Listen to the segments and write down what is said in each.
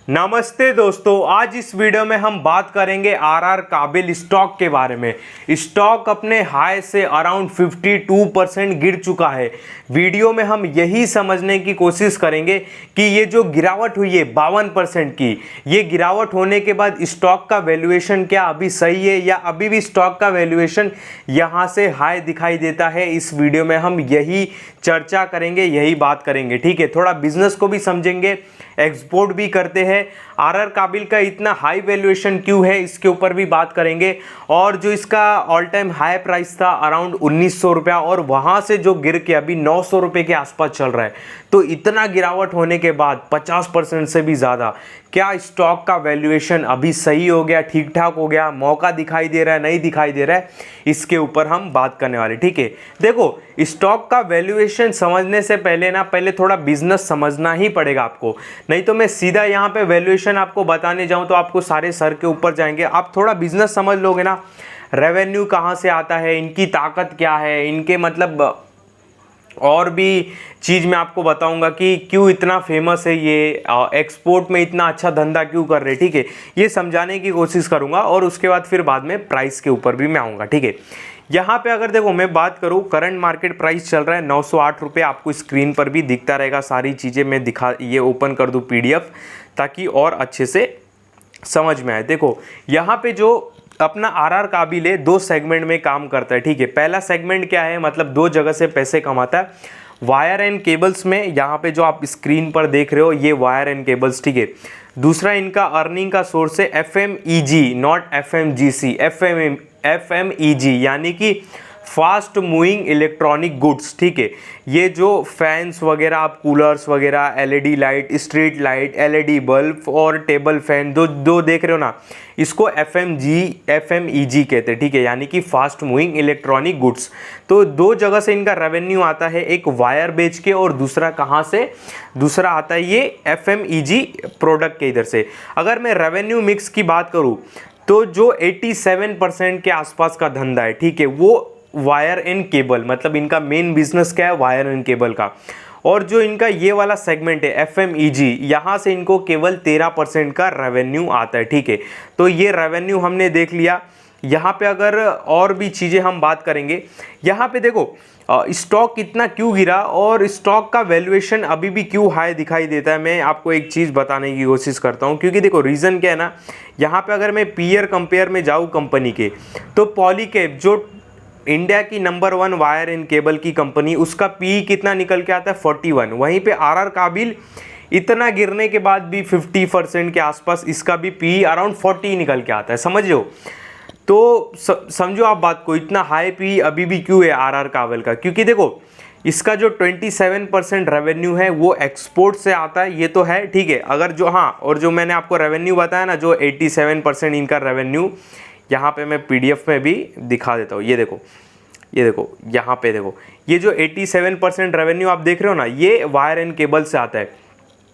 नमस्ते दोस्तों, आज इस वीडियो में हम बात करेंगे आरआर काबिल स्टॉक के बारे में। स्टॉक अपने हाई से अराउंड 52% गिर चुका है। वीडियो में हम यही समझने की कोशिश करेंगे कि ये जो गिरावट हुई है 52% की, ये गिरावट होने के बाद स्टॉक का वैल्यूएशन क्या अभी सही है या अभी भी स्टॉक का वैल्यूएशन यहाँ से हाई दिखाई देता है। इस वीडियो में हम यही चर्चा करेंगे, यही बात करेंगे। ठीक है, थोड़ा बिजनेस को भी समझेंगे, एक्सपोर्ट भी करते हैं। आरआर काबिल का इतना हाई वैल्यूएशन क्यों है, इसके ऊपर भी बात करेंगे। और जो इसका ऑल टाइम हाई प्राइस था अराउंड 1900 रुपया, और वहां से जो गिर के अभी 900 रुपये के आसपास चल रहा है, तो इतना गिरावट होने के बाद 50% से भी ज़्यादा, क्या स्टॉक का वैल्यूएशन अभी सही हो गया, ठीक ठाक हो गया, मौका दिखाई दे रहा है, नहीं दिखाई दे रहा है, इसके ऊपर हम बात करने वाले। ठीक है, देखो स्टॉक का वैल्यूएशन समझने से पहले पहले थोड़ा बिजनेस समझना ही पड़ेगा आपको। नहीं तो मैं सीधा यहाँ पे वैल्यूएशन आपको बताने जाऊँ तो आपको सारे सर के ऊपर जाएंगे। आप थोड़ा बिजनेस समझ लोगे ना, रेवेन्यू कहाँ से आता है, इनकी ताकत क्या है, इनके मतलब और भी चीज़ मैं आपको बताऊंगा कि क्यों इतना फेमस है ये, एक्सपोर्ट में इतना अच्छा धंधा क्यों कर रहे। ठीक है, ये समझाने की कोशिश करूंगा और उसके बाद फिर बाद में प्राइस के ऊपर भी मैं आऊँगा। ठीक है, यहाँ पे अगर देखो मैं बात करूँ, करंट मार्केट प्राइस चल रहा है 908 रुपये। आपको स्क्रीन पर भी दिखता रहेगा, सारी चीज़ें मैं दिखा, ये ओपन कर दूँ PDF ताकि और अच्छे से समझ में आए। देखो यहाँ पे जो अपना आरआर काबिल है, दो सेगमेंट में काम करता है। ठीक है, पहला सेगमेंट क्या है, मतलब दो जगह से पैसे कमाता है, वायर एंड केबल्स में। यहाँ पे जो आप स्क्रीन पर देख रहे हो ये वायर एंड केबल्स। ठीक है, दूसरा इनका अर्निंग का सोर्स है FMEG, नॉट FMGC, FMEG यानी कि फास्ट मूविंग इलेक्ट्रॉनिक गुड्स। ठीक है, ये जो फैंस वगैरह, आप कूलर्स वगैरह, LED light, street light, LED bulb और टेबल फैन दो देख रहे हो ना, इसको FMEG कहते हैं। ठीक है, यानी कि फास्ट मूविंग इलेक्ट्रॉनिक गुड्स। तो दो जगह से इनका रेवेन्यू आता है, एक वायर बेच के और दूसरा कहाँ से, दूसरा आता है ये FMEG प्रोडक्ट के इधर से। अगर मैं रेवेन्यू मिक्स की बात करूँ तो जो 87% के आसपास का धंधा है, ठीक है, वो वायर एंड केबल, मतलब इनका मेन बिजनेस क्या है, वायर एंड केबल का। और जो इनका ये वाला सेगमेंट है FMEG, यहाँ से इनको केवल 13% का रेवेन्यू आता है। ठीक है, तो ये रेवेन्यू हमने देख लिया। यहाँ पे अगर और भी चीज़ें हम बात करेंगे, यहाँ पे देखो स्टॉक कितना क्यों गिरा और स्टॉक का वैल्यूएशन अभी भी क्यों हाई दिखाई देता है। मैं आपको एक चीज़ बताने की कोशिश करता हूँ, क्योंकि देखो रीज़न क्या है ना, यहाँ पे अगर मैं पीयर कंपेयर में जाऊँ कंपनी के, तो पॉलीकैब जो इंडिया की नंबर 1 वायर एंड केबल की कंपनी, उसका PE कितना निकल के आता है, 41। वहीं पे आरआर काबिल इतना गिरने के बाद भी 50% के आसपास इसका भी PE अराउंड 40 निकल के आता है। समझ लो, तो समझो आप बात को, इतना हाई PE अभी भी क्यों है आरआर काबिल का, क्योंकि देखो इसका जो 27% रेवेन्यू है वो एक्सपोर्ट से आता है, ये तो है। ठीक है, अगर जो, हाँ, और जो मैंने आपको रेवेन्यू बताया ना, जो 87% इनका रेवेन्यू, यहाँ पे मैं PDF में भी दिखा देता हूँ। ये देखो यहाँ पे देखो, ये जो 87% रेवेन्यू आप देख रहे हो ना, ये वायर एंड केबल से आता है।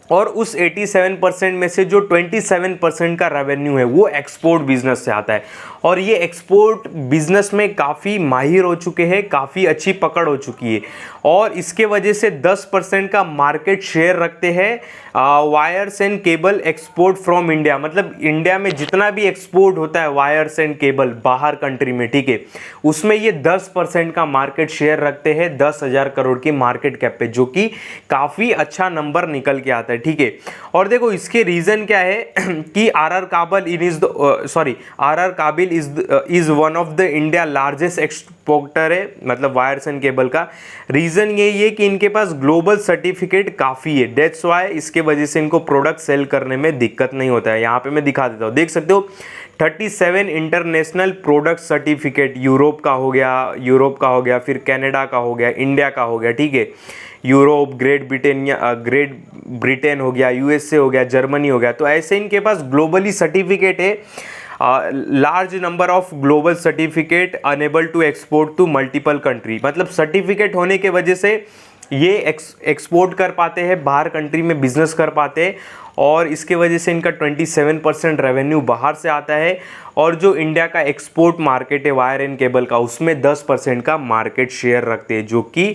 और उस 87% में से जो 27% का रेवेन्यू है वो एक्सपोर्ट बिजनेस से आता है। और ये एक्सपोर्ट बिजनेस में काफ़ी माहिर हो चुके हैं, काफ़ी अच्छी पकड़ हो चुकी है, और इसके वजह से 10% का मार्केट शेयर रखते हैं wires and cable export from India. मतलब इंडिया में जितना भी एक्सपोर्ट होता है वायर्स एंड केबल बाहर कंट्री में, ठीक है, उसमें ये 10% का मार्केट शेयर रखते हैं 10,000 करोड़ की मार्केट कैप पे, जो कि काफ़ी अच्छा नंबर निकल के आता है। ठीक है, और देखो इसके रीज़न क्या है कि आरआर काबिल is one of the India largest exporter है, मतलब वायर्स एंड केबल का। रीज़न यही है कि इनके पास ग्लोबल सर्टिफिकेट काफ़ी है, दैट्स वाई इसके वजह से इनको प्रोडक्ट सेल करने में दिक्कत नहीं होता है। यहाँ पे मैं दिखा देता हूँ, देख सकते हो 37 इंटरनेशनल प्रोडक्ट सर्टिफिकेट, यूरोप का हो गया, फिर कनाडा का हो गया, इंडिया का हो गया। ठीक है, यूरोप, ग्रेट ब्रिटेन हो गया, USA हो गया, जर्मनी हो गया। तो ऐसे इनके पास ग्लोबली सर्टिफिकेट है, large number of global certificate enable to export to multiple country. मतलब सर्टिफिकेट होने के वजह से ये एक्सपोर्ट कर पाते हैं, बाहर कंट्री में बिजनेस कर पाते हैं, और इसके वजह से इनका 27% रेवेन्यू बाहर से आता है। और जो इंडिया का एक्सपोर्ट मार्केट है वायर एंड केबल का, उसमें 10% का मार्केट शेयर रखते हैं, जो कि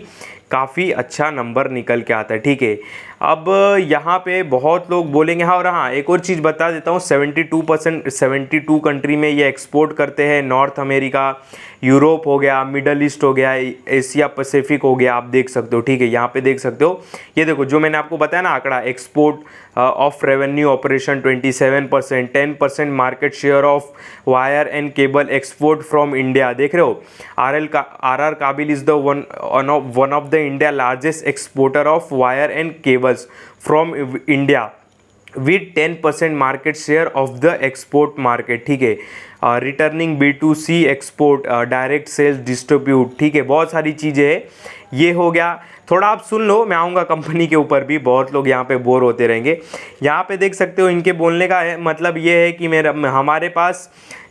काफ़ी अच्छा नंबर निकल के आता है। ठीक है, अब यहाँ पे बहुत लोग बोलेंगे हाँ, और हाँ एक और चीज़ बता देता हूँ, 72 कंट्री में ये एक्सपोर्ट करते हैं। नॉर्थ अमेरिका, यूरोप हो गया, मिडल ईस्ट हो गया, एशिया पैसिफिक हो गया, आप देख सकते हो, ठीक है। यहाँ पे देख सकते हो, ये देखो जो मैंने आपको बताया ना आंकड़ा, export of revenue operation 27%, 10% market share of wire and cable export from India, देख रहे हो। R Kabel is the one of the India largest exporter of wire and cables from India with 10% market share of the export market, ठीक है। Returning B2C export, direct sales, distribute, ठीक है। बहुत सारी चीज़ें हैं, ये हो गया। थोड़ा आप सुन लो, मैं आऊँगा कंपनी के ऊपर भी, बहुत लोग यहाँ पे बोर होते रहेंगे। यहाँ पे देख सकते हो, इनके बोलने का है मतलब ये है कि हमारे पास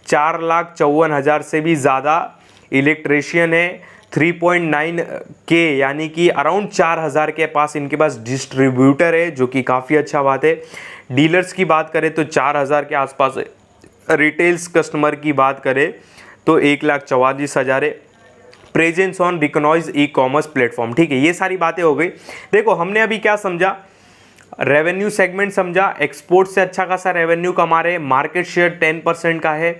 4,54,000 से भी ज़्यादा इलेक्ट्रीशियन है। 3.9K यानी कि अराउंड 4,000 के पास इनके पास डिस्ट्रीब्यूटर है, जो कि काफ़ी अच्छा बात है। डीलर्स की बात करें तो 4,000 के आसपास है। रिटेल्स कस्टमर की बात करें तो 1,44,000 है। Presence on recognised e commerce platform, ठीक है। ये सारी बातें हो गई। देखो हमने अभी क्या समझा, रेवेन्यू सेगमेंट समझा, एक्सपोर्ट से अच्छा खासा रेवेन्यू कमा रहे हैं, मार्केट शेयर 10% का है।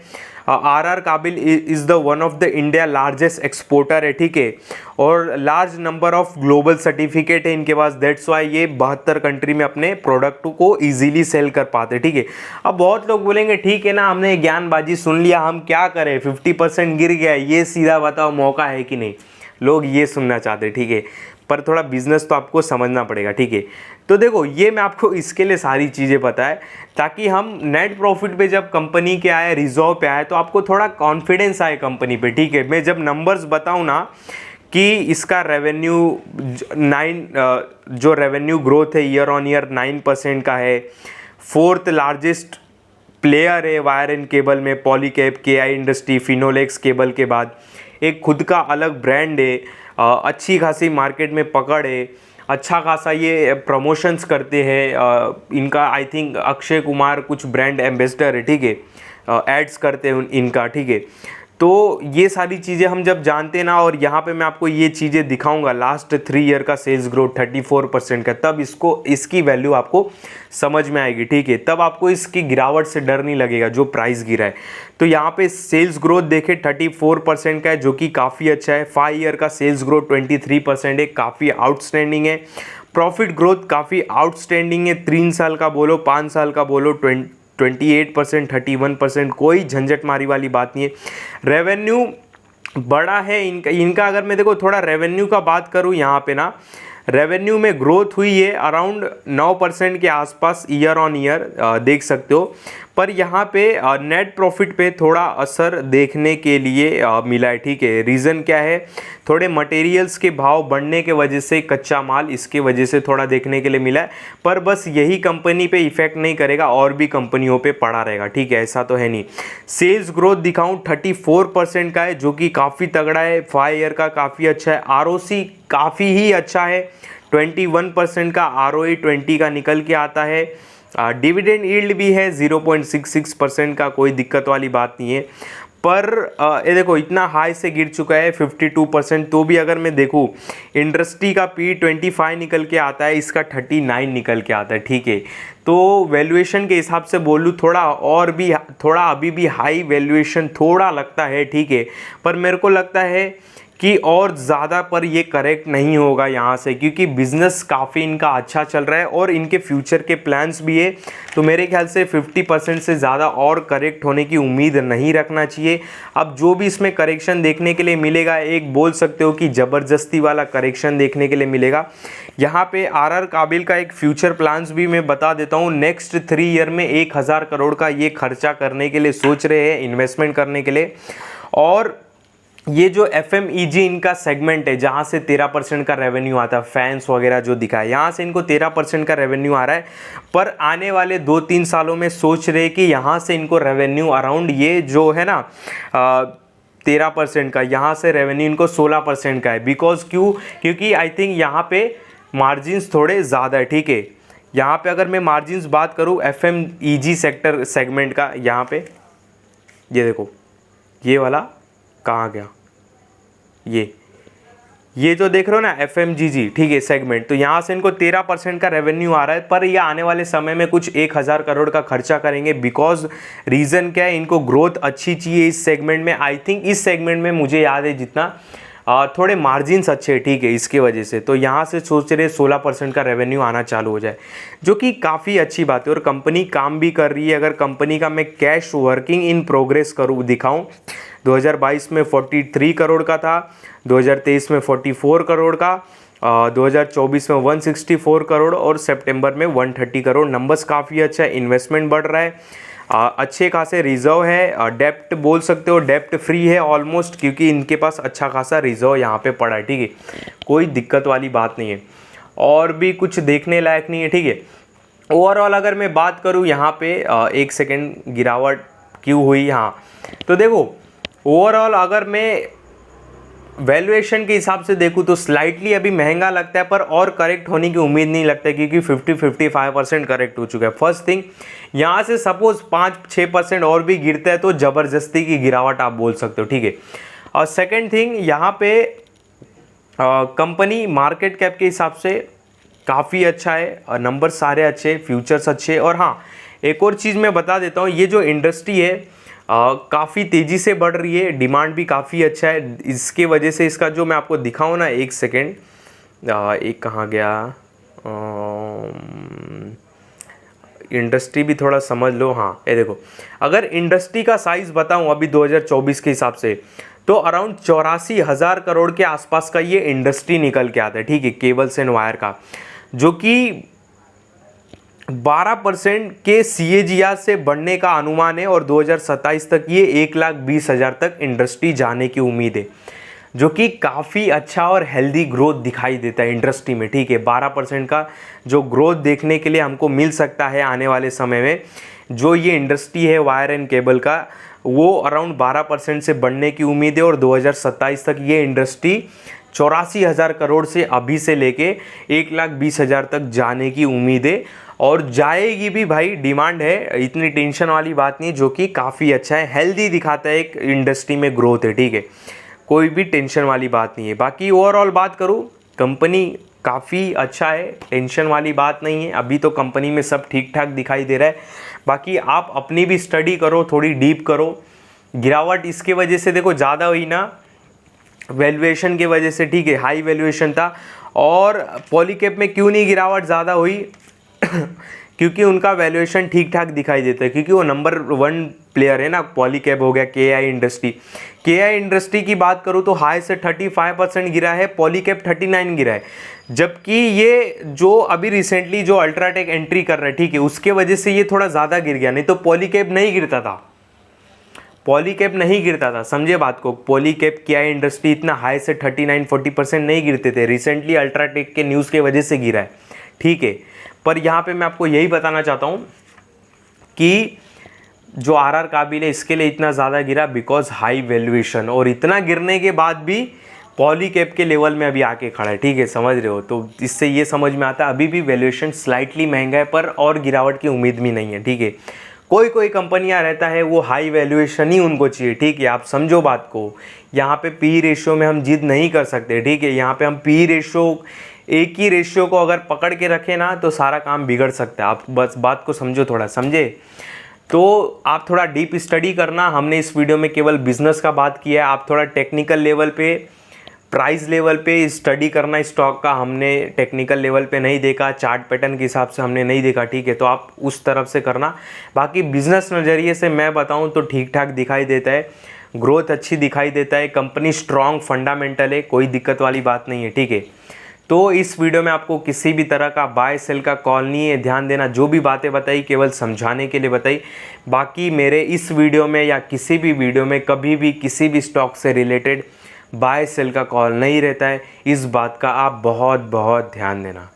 आर काबिल is the one of the India largest exporter है, ठीक है। और large number of global certificate है इनके पास, दैट्स वाई ये 72 कंट्री में अपने प्रोडक्ट को इजीली सेल कर पाते, ठीक है। अब बहुत लोग बोलेंगे ठीक है ना, हमने ज्ञानबाजी सुन लिया, हम क्या करें, 50% गिर गया, ये सीधा बताओ मौका है कि नहीं। लोग ये सुनना चाहते, ठीक है, पर थोड़ा बिजनेस तो आपको समझना पड़ेगा, ठीक है। तो देखो ये मैं आपको इसके लिए सारी चीज़ें पता है, ताकि हम नेट प्रॉफिट पे जब कंपनी के आए, रिजर्व पे आए, तो आपको थोड़ा कॉन्फिडेंस आए कंपनी पे, ठीक है। मैं जब नंबर्स बताऊँ ना कि इसका रेवेन्यू जो रेवेन्यू ग्रोथ है ईयर ऑन ईयर 9% का है, 4th लार्जेस्ट प्लेयर है वायर एंड केबल में, Polycab, KI industry, Finolex cable के बाद एक खुद का अलग ब्रांड है, अच्छी खासी मार्केट में पकड़ है, अच्छा खासा ये प्रमोशंस करते हैं। इनका आई थिंक अक्षय कुमार कुछ ब्रांड एम्बेसडर है, ठीक है, एड्स करते हैं इनका, ठीक है। तो ये सारी चीज़ें हम जब जानते हैं ना, और यहाँ पे मैं आपको ये चीज़ें दिखाऊंगा, लास्ट 3 ईयर का सेल्स ग्रोथ 34% का, तब इसकी वैल्यू आपको समझ में आएगी, ठीक है। तब आपको इसकी गिरावट से डर नहीं लगेगा जो प्राइस गिरा है। तो यहाँ पे सेल्स ग्रोथ देखें 34% का है, जो कि काफ़ी अच्छा है। 5 ईयर का सेल्स ग्रोथ 23% है, काफ़ी आउटस्टैंडिंग है। प्रॉफिट ग्रोथ काफ़ी आउटस्टैंडिंग है, 3 साल का बोलो, 5 साल का बोलो, 28%, 31%, कोई झंझट मारी वाली बात नहीं है। रेवेन्यू बड़ा है इनका अगर मैं देखो थोड़ा रेवेन्यू का बात करूँ, यहाँ पे ना रेवेन्यू में ग्रोथ हुई है अराउंड 9% के आसपास ईयर ऑन ईयर, देख सकते हो। पर यहाँ पे नेट प्रॉफिट पे थोड़ा असर देखने के लिए मिला है, ठीक है। रीज़न क्या है, थोड़े मटेरियल्स के भाव बढ़ने के वजह से, कच्चा माल इसके वजह से थोड़ा देखने के लिए मिला है। पर बस यही कंपनी पे इफेक्ट नहीं करेगा, और भी कंपनियों पे पड़ा रहेगा, ठीक है, ऐसा तो है नहीं। सेल्स ग्रोथ दिखाऊं 34% का है, जो कि काफ़ी तगड़ा है। 5 ईयर का काफ़ी अच्छा है। ROC काफ़ी ही अच्छा है, 21% का, ROE 20 का निकल के आता है। डिविडेंड यील्ड भी है 0.66% का, कोई दिक्कत वाली बात नहीं है। पर ये देखो इतना हाई से गिर चुका है 52%, तो भी अगर मैं देखूँ इंडस्ट्री का P25 निकल के आता है, इसका 39 निकल के आता है, ठीक है। तो वैल्यूएशन के हिसाब से बोलूँ थोड़ा अभी भी हाई वैल्यूएशन थोड़ा लगता है, ठीक है। पर मेरे को लगता है कि और ज़्यादा पर ये करेक्ट नहीं होगा यहाँ से, क्योंकि बिज़नेस काफ़ी इनका अच्छा चल रहा है और इनके फ्यूचर के प्लान्स भी है। तो मेरे ख्याल से 50% से ज़्यादा और करेक्ट होने की उम्मीद नहीं रखना चाहिए। अब जो भी इसमें करेक्शन देखने के लिए मिलेगा, एक बोल सकते हो कि ज़बरदस्ती वाला करेक्शन देखने के लिए मिलेगा। यहाँ पे आर काबिल का एक फ्यूचर प्लान्स भी मैं बता देता हूँ। नेक्स्ट 3 ईयर में 1,000 करोड़ का ये खर्चा करने के लिए सोच रहे हैं, इन्वेस्टमेंट करने के लिए। और ये जो FMEG इनका सेगमेंट है, जहाँ से 13% का रेवेन्यू आता है, फैंस वगैरह जो दिखा है, यहाँ से इनको 13% का रेवेन्यू आ रहा है। पर आने वाले 2-3 सालों में सोच रहे कि यहाँ से इनको रेवेन्यू अराउंड ये जो है ना 13% का, यहाँ से रेवेन्यू इनको 16% का है। बिकॉज क्योंकि आई थिंक यहाँ पे मार्जिन्स थोड़े ज़्यादा है, ठीक है। यहाँ पे अगर मैं मार्जिन्स बात करूँ FMEG सेगमेंट का, यहाँ पे ये देखो, ये वाला कहाँ गया, ये जो देख रहे हो ना FMGG, ठीक है, सेगमेंट, तो यहाँ से इनको 13% का रेवेन्यू आ रहा है, पर ये आने वाले समय में कुछ 1000 करोड़ का खर्चा करेंगे। बिकॉज रीज़न क्या है, इनको ग्रोथ अच्छी चाहिए इस सेगमेंट में। आई थिंक इस सेगमेंट में मुझे याद है जितना थोड़े मार्जिन्स अच्छे, ठीक है, इसके वजह से तो यहाँ से सोच रहे 16% का रेवेन्यू आना चालू हो जाए, जो कि काफ़ी अच्छी बात है। और कंपनी काम भी कर रही है। अगर कंपनी का मैं कैश वर्किंग इन प्रोग्रेस करूँ दिखाऊँ, 2022 में 43 करोड़ का था, 2023 में 44 करोड़ का, 2024 में 164 करोड़ और सितंबर में 130 करोड़। नंबर्स काफ़ी अच्छा है, इन्वेस्टमेंट बढ़ रहा है, अच्छे खासे रिजर्व है, डेप्ट बोल सकते हो, डेप्ट फ्री है ऑलमोस्ट, क्योंकि इनके पास अच्छा खासा रिजर्व यहाँ पे पड़ा है, ठीक है, कोई दिक्कत वाली बात नहीं है। और भी कुछ देखने लायक नहीं है, ठीक है। ओवरऑल अगर मैं बात करूँ यहाँ पे, एक सेकेंड, गिरावट क्यों हुई यहाँ, तो देखो ओवरऑल अगर मैं वैल्यूएशन के हिसाब से देखूँ तो स्लाइटली अभी महंगा लगता है, पर और करेक्ट होने की उम्मीद नहीं लगता है, क्योंकि 50-55% करेक्ट हो चुका है। फर्स्ट थिंग, यहाँ से सपोज 5-6% और भी गिरता है तो ज़बरदस्ती की गिरावट आप बोल सकते हो, ठीक है। और सेकेंड थिंग, यहाँ पे कंपनी मार्केट कैप के हिसाब से काफ़ी अच्छा है, नंबर सारे अच्छे, फ्यूचर्स अच्छे। और हाँ, एक और चीज़ मैं बता देता हूँ, ये जो इंडस्ट्री है काफ़ी तेज़ी से बढ़ रही है, डिमांड भी काफ़ी अच्छा है। इसके वजह से इसका जो मैं आपको दिखाऊँ ना, एक सेकेंड, एक कहाँ गया, इंडस्ट्री भी थोड़ा समझ लो। हाँ, ये देखो, अगर इंडस्ट्री का साइज़ बताऊँ अभी 2024 के हिसाब से, तो अराउंड 84,000 करोड़ के आसपास का ये इंडस्ट्री निकल के आता है, ठीक है, केबल्स एंड वायर का, जो कि 12% के CAGR से बढ़ने का अनुमान है। और 2027 तक ये 1,20,000 तक इंडस्ट्री जाने की उम्मीद है, जो कि काफ़ी अच्छा और हेल्दी ग्रोथ दिखाई देता है इंडस्ट्री में, ठीक है। 12% का जो ग्रोथ देखने के लिए हमको मिल सकता है आने वाले समय में, जो ये इंडस्ट्री है वायर एंड केबल का, वो अराउंड 12% से बढ़ने की उम्मीद है। और 2027 तक ये इंडस्ट्री 84,000 करोड़ से अभी से लेके 1,20,000 तक जाने की उम्मीद है। और जाएगी भी भाई, डिमांड है, इतनी टेंशन वाली बात नहीं, जो कि काफ़ी अच्छा है, हेल्दी दिखाता है, एक इंडस्ट्री में ग्रोथ है, ठीक है, कोई भी टेंशन वाली बात नहीं है। बाकी ओवरऑल बात करूँ, कंपनी काफ़ी अच्छा है, टेंशन वाली बात नहीं है, अभी तो कंपनी में सब ठीक ठाक दिखाई दे रहा है। बाकी आप अपनी भी स्टडी करो, थोड़ी डीप करो। गिरावट इसके वजह से देखो ज़्यादा हुई ना, वैल्यूएशन की वजह से, ठीक है, हाई वैल्यूएशन था। और पॉलीकैब में क्यों नहीं गिरावट ज़्यादा हुई क्योंकि उनका वैल्यूएशन ठीक ठाक दिखाई देता है, क्योंकि वो नंबर 1 प्लेयर है ना। पॉलीकैब हो गया, KI इंडस्ट्री की बात करूँ तो हाई से 35% गिरा है, पॉलीकैब 39 गिरा है। जबकि ये जो अभी रिसेंटली जो अल्ट्राटेक एंट्री कर रहा है, ठीक है, उसके वजह से ये थोड़ा ज़्यादा गिर गया, नहीं तो पॉलीकैब नहीं गिरता था, समझे बात को। पॉलीकैब KI इंडस्ट्री इतना हाई से 39-40% नहीं गिरते थे, रिसेंटली अल्ट्राटेक के न्यूज़ के वजह से गिरा है, ठीक है। पर यहाँ पे मैं आपको यही बताना चाहता हूँ कि जो RR काबिल है, इसके लिए इतना ज़्यादा गिरा बिकॉज हाई वैल्यूएशन, और इतना गिरने के बाद भी पॉलीकैब के लेवल में अभी आके खड़ा है, ठीक है, समझ रहे हो। तो इससे ये समझ में आता है अभी भी वैल्यूएशन स्लाइटली महंगा है, पर और गिरावट की उम्मीद भी नहीं है, ठीक है। कोई कंपनियां रहता है वो हाई वैल्यूएशन ही उनको चाहिए, ठीक है, आप समझो बात को। यहाँ पे PE रेशियो में हम जिद नहीं कर सकते, ठीक है। यहाँ पे हम PE रेशियो, एक ही रेशियो को अगर पकड़ के रखें ना, तो सारा काम बिगड़ सकता है। आप बस बात को समझो, थोड़ा समझे, तो आप थोड़ा डीप स्टडी करना। हमने इस वीडियो में केवल बिजनेस का बात किया है, आप थोड़ा टेक्निकल लेवल पे, प्राइस लेवल पे स्टडी करना स्टॉक का। हमने टेक्निकल लेवल पे नहीं देखा, चार्ट पैटर्न के हिसाब से हमने नहीं देखा, ठीक है, तो आप उस तरफ से करना। बाकी बिजनेस नज़रिए से मैं बताऊं तो ठीक ठाक दिखाई देता है, ग्रोथ अच्छी दिखाई देता है, कंपनी स्ट्रॉन्ग फंडामेंटल है, कोई दिक्कत वाली बात नहीं है, ठीक है। तो इस वीडियो में आपको किसी भी तरह का बाय सेल का कॉल नहीं है, ध्यान देना, जो भी बातें बताई केवल समझाने के लिए बताई। बाकी मेरे इस वीडियो में या किसी भी वीडियो में कभी भी किसी भी स्टॉक से रिलेटेड बाय सेल का कॉल नहीं रहता है, इस बात का आप बहुत बहुत ध्यान देना।